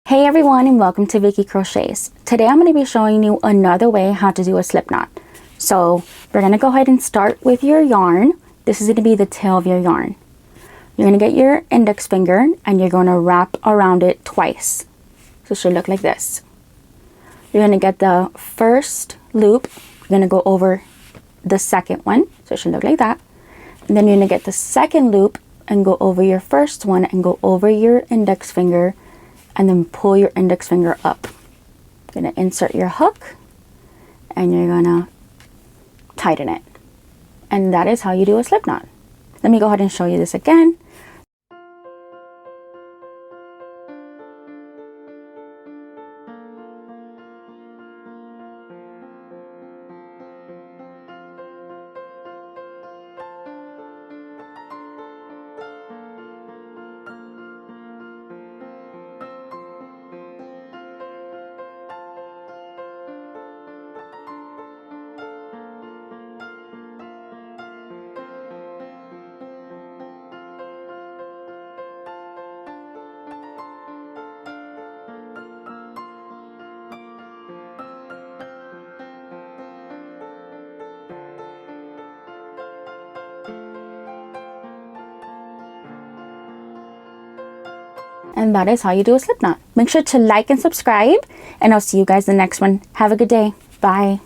Hey everyone, and welcome to Vicky Crochets. Today I'm going to be showing you another way how to do a slip knot. So we're going to go ahead and start with your yarn. This is going to be the tail of your yarn. You're going to get your index finger and you're going to wrap around it twice. So it should look like this. You're going to get the first loop. You're going to go over the second one. So it should look like that. And then you're going to get the second loop and go over your first one and go over your index finger and then pull your index finger up. You're going to insert your hook and you're going to tighten it. And that is how you do a slip knot. Let me go ahead and show you this again. And that is how you do a slip knot. Make sure to like and subscribe, and I'll see you guys in the next one. Have a good day. Bye.